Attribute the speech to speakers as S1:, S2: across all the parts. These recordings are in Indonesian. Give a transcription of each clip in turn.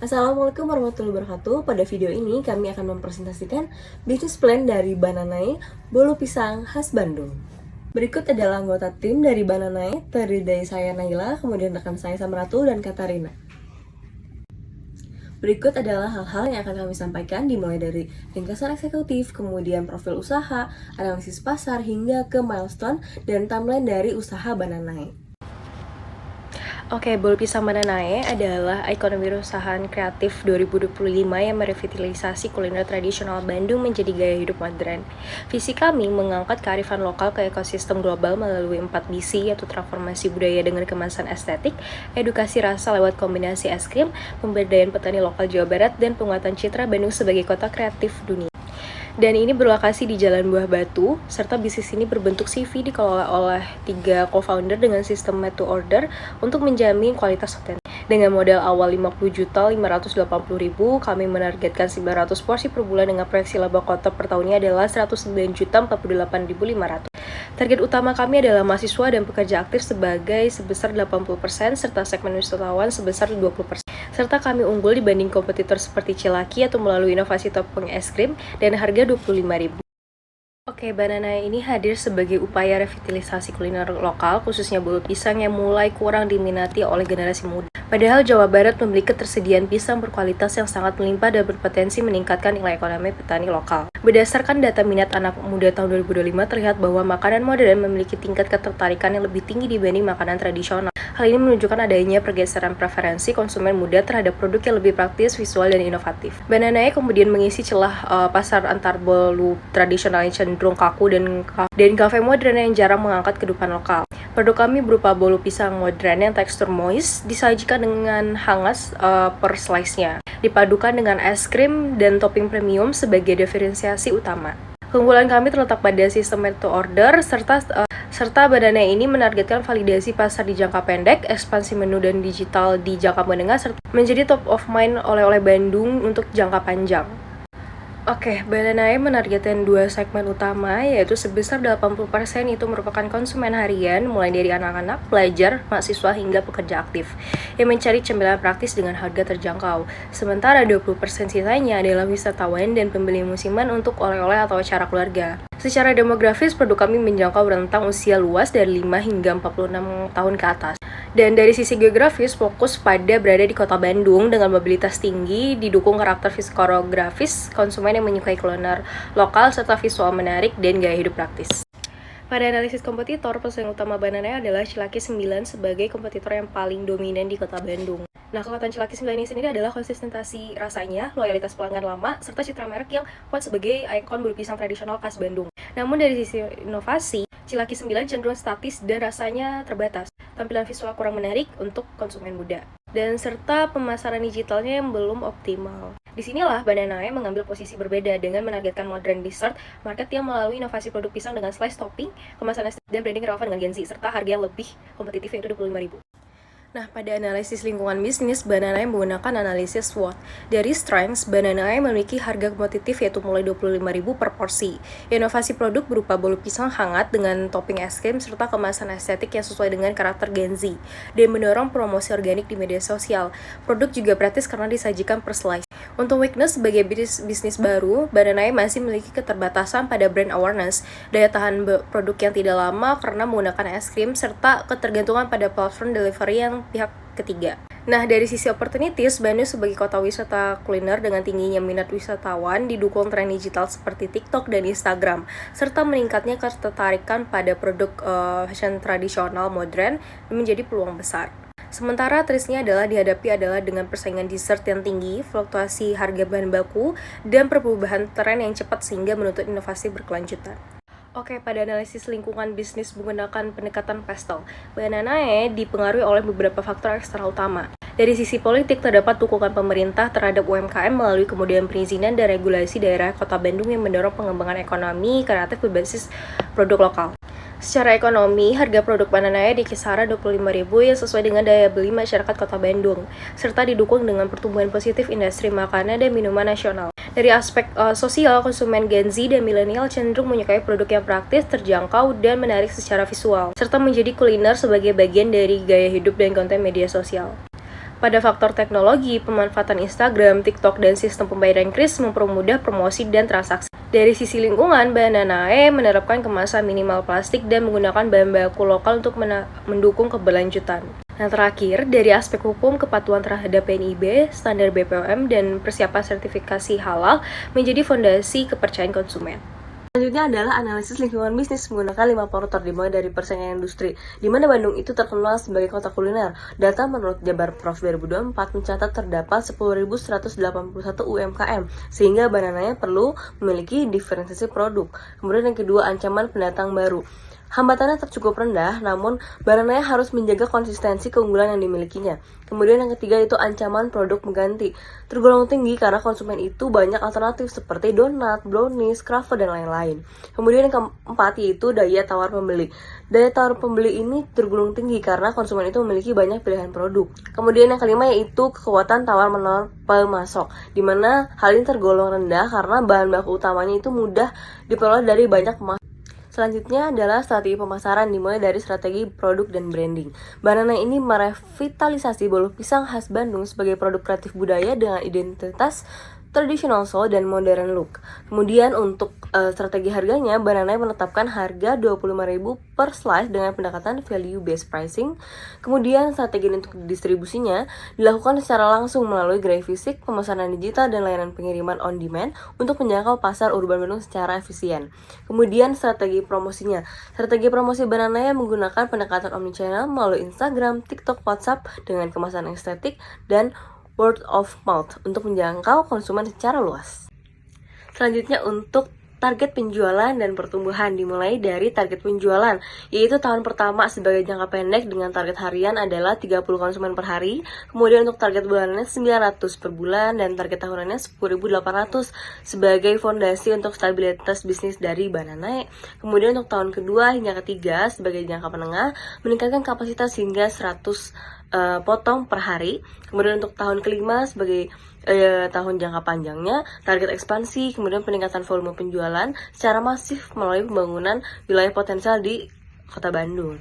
S1: Assalamualaikum warahmatullahi wabarakatuh. Pada video ini kami akan mempresentasikan bisnis plan dari Bananae bolu pisang khas Bandung. Berikut adalah anggota tim dari Bananae, terdiri dari saya Naila, kemudian rekan saya Samratu dan Katarina. Berikut adalah hal-hal yang akan kami sampaikan dimulai dari ringkasan eksekutif, kemudian profil usaha, analisis pasar, hingga ke milestone dan timeline dari usaha Bananae.
S2: Oke, Bolu Pisang Bananae adalah ikon wirausahaan kreatif 2025 yang merevitalisasi kuliner tradisional Bandung menjadi gaya hidup modern. Visi kami mengangkat kearifan lokal ke ekosistem global melalui 4 misi, yaitu transformasi budaya dengan kemasan estetik, edukasi rasa lewat kombinasi es krim, pemberdayaan petani lokal Jawa Barat, dan penguatan citra Bandung sebagai kota kreatif dunia. Dan ini berlokasi di Jalan Buah Batu, serta bisnis ini berbentuk CV dikelola oleh 3 co-founder dengan sistem made to order untuk menjamin kualitas otentik. Dengan modal awal 50.580.000, kami menargetkan 900 porsi per bulan dengan proyeksi laba kotor per tahunnya adalah 109.048.500. Target utama kami adalah mahasiswa dan pekerja aktif sebesar 80%, serta segmen wisatawan sebesar 20%. Serta kami unggul dibanding kompetitor seperti Cilaki atau melalui inovasi topping es krim dan harga 25.000. Oke, Bananae ini hadir sebagai upaya revitalisasi kuliner lokal, khususnya bolu pisang yang mulai kurang diminati oleh generasi muda. Padahal Jawa Barat memiliki ketersediaan pisang berkualitas yang sangat melimpah dan berpotensi meningkatkan nilai ekonomi petani lokal. Berdasarkan data minat anak muda tahun 2025, terlihat bahwa makanan modern memiliki tingkat ketertarikan yang lebih tinggi dibanding makanan tradisional. Hal ini menunjukkan adanya pergeseran preferensi konsumen muda terhadap produk yang lebih praktis, visual, dan inovatif. Bananae kemudian mengisi celah pasar antar bolu tradisional yang cenderung kaku dan kafe modern yang jarang mengangkat kehidupan lokal. Produk kami berupa bolu pisang modern yang tekstur moist, disajikan dengan hangat per slice-nya, dipadukan dengan es krim dan topping premium sebagai diferensiasi utama. Keunggulan kami terletak pada sistem made to order, serta Bananae ini menargetkan validasi pasar di jangka pendek, ekspansi menu dan digital di jangka menengah, serta menjadi top of mind oleh Bandung untuk jangka panjang. Oke, Bananae menargetkan 2 segmen utama, yaitu sebesar 80% itu merupakan konsumen harian, mulai dari anak-anak, pelajar, mahasiswa, hingga pekerja aktif, yang mencari cemilan praktis dengan harga terjangkau. Sementara 20% sisanya adalah wisatawan dan pembeli musiman untuk oleh-oleh atau acara keluarga. Secara demografis, produk kami menjangkau rentang usia luas dari 5 hingga 46 tahun ke atas. Dan dari sisi geografis, fokus pada berada di kota Bandung dengan mobilitas tinggi, didukung karakter koreografis, konsumen yang menyukai kuliner lokal, serta visual menarik dan gaya hidup praktis. Pada analisis kompetitor, pesaing utama Bananae adalah Cilaki 9 sebagai kompetitor yang paling dominan di kota Bandung. Nah, kekuatan Cilaki 9 ini sendiri adalah konsistensi rasanya, loyalitas pelanggan lama, serta citra merek yang kuat sebagai ikon bolu pisang tradisional khas Bandung. Namun dari sisi inovasi, Cilaki 9 cenderung statis dan rasanya terbatas. Tampilan visual kurang menarik untuk konsumen muda, dan serta pemasaran digitalnya yang belum optimal. Disinilah Bananae mengambil posisi berbeda dengan menargetkan modern dessert market yang melalui inovasi produk pisang dengan slice topping, kemasan estetik, dan branding relevan dengan Gen Z, serta harga yang lebih kompetitif yaitu 25.000. Nah, pada analisis lingkungan bisnis, Bananae menggunakan analisis SWOT. Dari strengths, Bananae memiliki harga kompetitif yaitu mulai 25.000 per porsi. Inovasi produk berupa bolu pisang hangat dengan topping es krim serta kemasan estetik yang sesuai dengan karakter Gen Z, dan mendorong promosi organik di media sosial. Produk juga praktis karena disajikan per slice. Untuk weakness sebagai bisnis baru, Bananae masih memiliki keterbatasan pada brand awareness, daya tahan produk yang tidak lama karena menggunakan es krim, serta ketergantungan pada platform delivery yang pihak ketiga. Nah, dari sisi opportunities, Bandung sebagai kota wisata kuliner dengan tingginya minat wisatawan didukung tren digital seperti TikTok dan Instagram, serta meningkatnya ketertarikan pada produk fashion tradisional modern menjadi peluang besar. Sementara risknya dihadapi dengan persaingan dessert yang tinggi, fluktuasi harga bahan baku, dan perubahan tren yang cepat sehingga menuntut inovasi berkelanjutan. Oke, pada analisis lingkungan bisnis menggunakan pendekatan pastel, Bananae dipengaruhi oleh beberapa faktor eksternal utama. Dari sisi politik, terdapat dukungan pemerintah terhadap UMKM melalui kemudahan perizinan dan regulasi daerah Kota Bandung yang mendorong pengembangan ekonomi kreatif berbasis produk lokal. Secara ekonomi, harga produk Bananae di kisaran 25.000 yang sesuai dengan daya beli masyarakat Kota Bandung, serta didukung dengan pertumbuhan positif industri makanan dan minuman nasional. Dari aspek sosial, konsumen Gen Z dan milenial cenderung menyukai produk yang praktis, terjangkau, dan menarik secara visual, serta menjadi kuliner sebagai bagian dari gaya hidup dan konten media sosial. Pada faktor teknologi, pemanfaatan Instagram, TikTok, dan sistem pembayaran kris mempermudah promosi dan transaksi. Dari sisi lingkungan, Bananae menerapkan kemasan minimal plastik dan menggunakan bahan baku lokal untuk mendukung keberlanjutan. Nah, terakhir, dari aspek hukum, kepatuhan terhadap PNIB, standar BPOM, dan persiapan sertifikasi halal menjadi fondasi kepercayaan konsumen.
S1: Selanjutnya adalah analisis lingkungan bisnis menggunakan 5 faktor dimulai dari persaingan industri, di mana Bandung itu terkenal sebagai kota kuliner. Data menurut Jabar Prof 2024 mencatat terdapat 10.181 UMKM, sehingga Bananae perlu memiliki diferensiasi produk. Kemudian yang kedua, ancaman pendatang baru. Hambatannya cukup rendah, namun Bananae harus menjaga konsistensi keunggulan yang dimilikinya. Kemudian yang ketiga itu ancaman produk mengganti. Tergolong tinggi karena konsumen itu banyak alternatif seperti donat, brownies, craft, dan lain-lain. Kemudian yang keempat yaitu daya tawar pembeli. Daya tawar pembeli ini tergolong tinggi karena konsumen itu memiliki banyak pilihan produk. Kemudian yang kelima yaitu kekuatan tawar-menawar pemasok, di mana hal ini tergolong rendah karena bahan baku utamanya itu mudah diperoleh dari banyak pemasok. Selanjutnya adalah strategi pemasaran dimulai dari strategi produk dan branding. Bananae ini merevitalisasi bolu pisang khas Bandung sebagai produk kreatif budaya dengan identitas traditional soul dan modern look. Kemudian untuk strategi harganya, Bananae menetapkan harga 25.000 per slice dengan pendekatan value based pricing. Kemudian strategi untuk distribusinya dilakukan secara langsung melalui gerai fisik, pemesanan digital, dan layanan pengiriman on demand untuk menjangkau pasar urban Bandung secara efisien. Kemudian strategi promosinya. Strategi promosi Bananae menggunakan pendekatan omnichannel melalui Instagram, TikTok, WhatsApp dengan kemasan estetik dan word of mouth untuk menjangkau konsumen secara luas. Selanjutnya untuk target penjualan dan pertumbuhan dimulai dari target penjualan, yaitu tahun pertama sebagai jangka pendek dengan target harian adalah 30 konsumen per hari, kemudian untuk target bulanannya 900 per bulan, dan target tahunannya 10.800 sebagai fondasi untuk stabilitas bisnis dari Bananae. Kemudian untuk tahun kedua hingga ketiga sebagai jangka menengah, meningkatkan kapasitas hingga 100 potong per hari. Kemudian untuk tahun kelima sebagai tahun jangka panjangnya, target ekspansi, kemudian peningkatan volume penjualan secara masif melalui pembangunan wilayah potensial di Kota Bandung.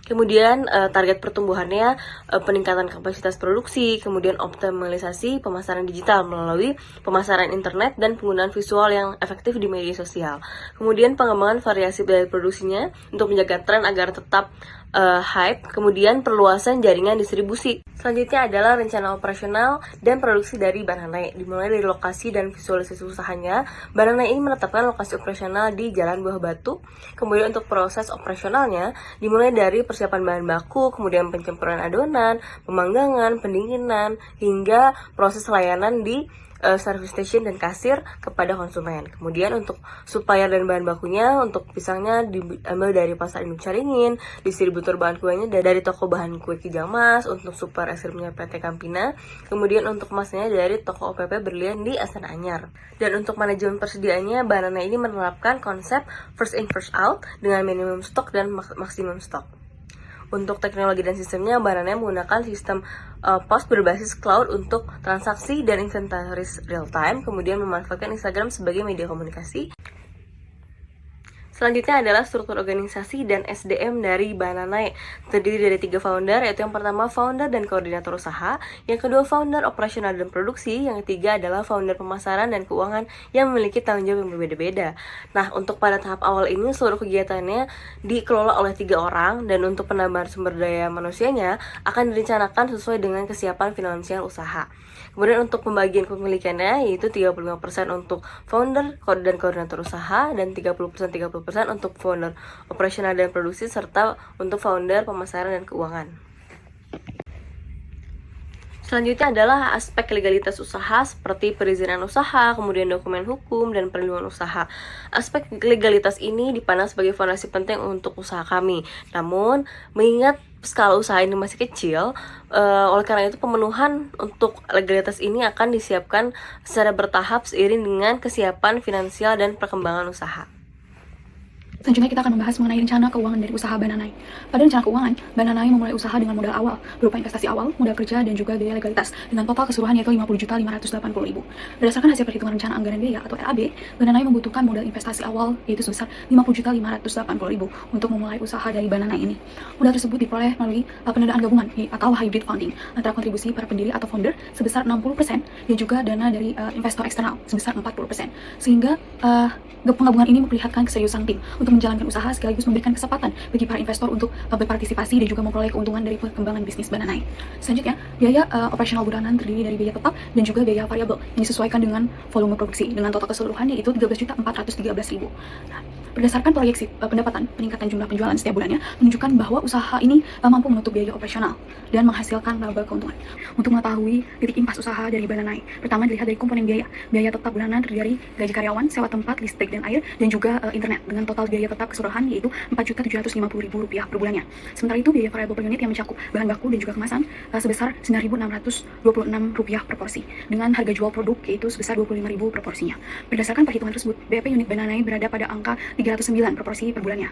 S1: Kemudian target pertumbuhannya peningkatan kapasitas produksi, kemudian optimalisasi pemasaran digital melalui pemasaran internet dan penggunaan visual yang efektif di media sosial. Kemudian pengembangan variasi dari produksinya untuk menjaga tren agar tetap hype, kemudian perluasan jaringan distribusi. Selanjutnya adalah rencana operasional dan produksi dari Bananae. Dimulai dari lokasi dan visualisasi usahanya, Bananae ini menetapkan lokasi operasional di Jalan Buah Batu. Kemudian untuk proses operasionalnya, dimulai dari persiapan bahan baku, kemudian pencempuran adonan, pemanggangan, pendinginan, hingga proses layanan di service station dan kasir kepada konsumen. Kemudian untuk supplier dan bahan bakunya, untuk pisangnya diambil dari pasar induk Caringin, distributor bahan kuenya dari toko bahan kue Kijang Mas, untuk super es krimnya PT Campina, kemudian untuk emasnya dari toko OPP Berlian di Astana Anyar. Dan untuk manajemen persediaannya, Bananae ini menerapkan konsep first in first out dengan minimum stok dan maksimum stok. Untuk teknologi dan sistemnya, Bananae menggunakan sistem POS berbasis cloud untuk transaksi dan inventaris real time, kemudian memanfaatkan Instagram sebagai media komunikasi. Selanjutnya adalah struktur organisasi dan SDM dari Bananae. Terdiri dari 3 founder, yaitu yang pertama founder dan koordinator usaha, yang kedua founder operasional dan produksi, yang ketiga adalah founder pemasaran dan keuangan yang memiliki tanggung jawab yang berbeda-beda. Nah, untuk pada tahap awal ini seluruh kegiatannya dikelola oleh 3 orang, dan untuk penambahan sumber daya manusianya akan direncanakan sesuai dengan kesiapan finansial usaha. Kemudian untuk pembagian kepemilikannya yaitu 35% untuk founder dan koordinator usaha, dan 30% untuk founder operasional dan produksi, serta untuk founder pemasaran dan keuangan. Selanjutnya adalah aspek legalitas usaha seperti perizinan usaha, kemudian dokumen hukum, dan perlindungan usaha. Aspek legalitas ini dipandang sebagai fondasi penting untuk usaha kami. Namun, mengingat skala usaha ini masih kecil, oleh karena itu pemenuhan untuk legalitas ini akan disiapkan secara bertahap seiring dengan kesiapan finansial dan perkembangan usaha.
S3: Selanjutnya kita akan membahas mengenai rencana keuangan dari usaha Bananai. Pada rencana keuangan, Bananai memulai usaha dengan modal awal berupa investasi awal, modal kerja, dan juga biaya legalitas dengan total keseluruhan yaitu 50.580.000. Berdasarkan hasil perhitungan rencana anggaran biaya atau RAB, Bananai membutuhkan modal investasi awal yaitu sebesar 50.580.000 untuk memulai usaha dari Bananai ini. Modal tersebut diperoleh melalui pendanaan gabungan atau hybrid funding antara kontribusi para pendiri atau founder sebesar 60% dan juga dana dari investor eksternal sebesar 40%. Sehingga penggabungan ini memperlihatkan keseriusan tim untuk menjalankan usaha sekaligus memberikan kesempatan bagi para investor untuk berpartisipasi dan juga memperoleh keuntungan dari perkembangan bisnis Bananai. Selanjutnya, biaya operasional bulanan terdiri dari biaya tetap dan juga biaya variabel yang disesuaikan dengan volume produksi dengan total keseluruhan yaitu 13.413.000. Nah, berdasarkan proyeksi pendapatan, peningkatan jumlah penjualan setiap bulannya menunjukkan bahwa usaha ini mampu menutup biaya operasional dan menghasilkan laba keuntungan. Untuk mengetahui titik impas usaha dari Bananai, pertama dilihat dari komponen biaya. Biaya tetap bulanan terdiri dari gaji karyawan, sewa tempat, listrik dan air, dan juga internet dengan total biaya tetap keseluruhan yaitu Rp4.750.000 per bulannya. Sementara itu biaya variabel per unit yang mencakup bahan baku dan juga kemasan sebesar Rp9.626 per porsi dengan harga jual produk yaitu sebesar Rp25.000 per porsinya. Berdasarkan perhitungan tersebut, BEP unit Bananai berada pada angka 309 per porsi per bulannya.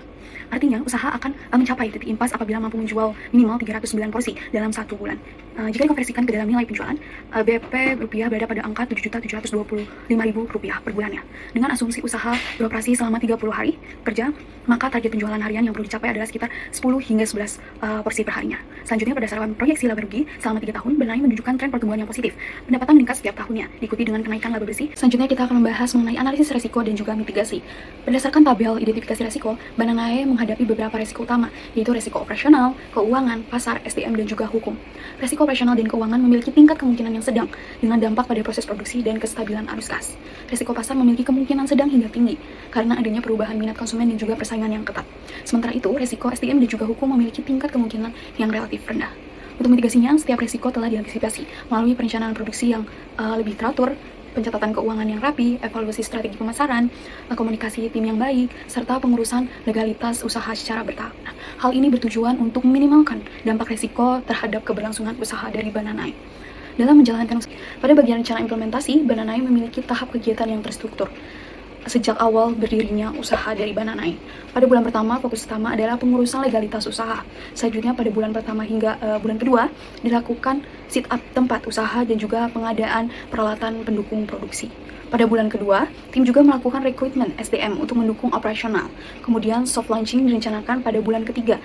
S3: Artinya, usaha akan mencapai titik impas apabila mampu menjual minimal 309 porsi dalam 1 bulan. Jika dikonversikan ke dalam nilai penjualan, BEP rupiah berada pada angka Rp7.725.000 per bulannya. Dengan asumsi usaha beroperasi selama 30 hari kerja, maka target penjualan harian yang perlu dicapai adalah sekitar 10 hingga 11 porsi per harinya. Selanjutnya, berdasarkan proyeksi laba rugi selama 3 tahun, Bananai menunjukkan tren pertumbuhan yang positif. Pendapatan meningkat setiap tahunnya, diikuti dengan kenaikan laba bersih. Selanjutnya, kita akan membahas mengenai analisis resiko dan juga mitigasi. Berdasarkan tabel identifikasi resiko, Bananai menghadapi beberapa resiko utama, yaitu resiko operasional, keuangan, pasar, SDM, dan juga hukum. Resiko operasional dan keuangan memiliki tingkat kemungkinan yang sedang, dengan dampak pada proses produksi dan kestabilan arus kas. Resiko pasar memiliki kemungkinan sedang hingga tinggi, karena adanya perubahan minat konsumen dan juga persaingan yang ketat. Sementara itu, resiko SDM dan juga hukum memiliki tingkat kemungkinan yang relatif rendah. Untuk mitigasinya, setiap resiko telah diantisipasi melalui perencanaan produksi yang lebih teratur, pencatatan keuangan yang rapi, evaluasi strategi pemasaran, komunikasi tim yang baik, serta pengurusan legalitas usaha secara bertahap. Nah, hal ini bertujuan untuk meminimalkan dampak resiko terhadap keberlangsungan usaha dari Bananai. Dalam menjalankan pada bagian rencana implementasi, Bananai memiliki tahap kegiatan yang terstruktur. Sejak awal berdirinya usaha dari Bananai, pada bulan pertama fokus utama adalah pengurusan legalitas usaha. Selanjutnya pada bulan pertama hingga bulan kedua dilakukan sit up tempat usaha dan juga pengadaan peralatan pendukung produksi. Pada bulan kedua, tim juga melakukan rekrutmen SDM untuk mendukung operasional. Kemudian soft launching direncanakan pada bulan ketiga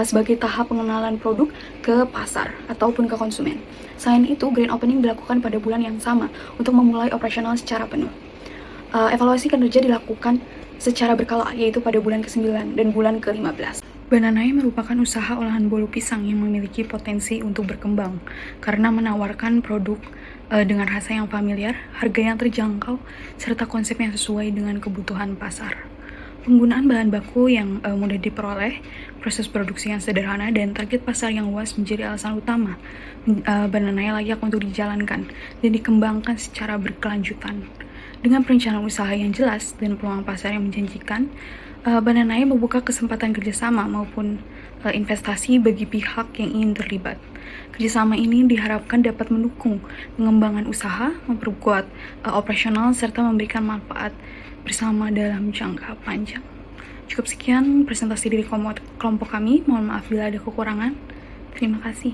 S3: sebagai tahap pengenalan produk ke pasar ataupun ke konsumen. Selain itu, grand opening dilakukan pada bulan yang sama untuk memulai operasional secara penuh. Evaluasi kinerja dilakukan secara berkala, yaitu pada bulan ke-9 dan bulan ke-15.
S4: Bananai merupakan usaha olahan bolu pisang yang memiliki potensi untuk berkembang karena menawarkan produk dengan rasa yang familiar, harga yang terjangkau, serta konsep yang sesuai dengan kebutuhan pasar. Penggunaan bahan baku yang mudah diperoleh, proses produksi yang sederhana, dan target pasar yang luas menjadi alasan utama Bananai layak untuk dijalankan dan dikembangkan secara berkelanjutan. Dengan perencanaan usaha yang jelas dan peluang pasar yang menjanjikan, Bananai membuka kesempatan kerjasama maupun investasi bagi pihak yang ingin terlibat. Kerjasama ini diharapkan dapat mendukung pengembangan usaha, memperkuat operasional, serta memberikan manfaat bersama dalam jangka panjang. Cukup sekian presentasi dari kelompok kami. Mohon maaf bila ada kekurangan. Terima kasih.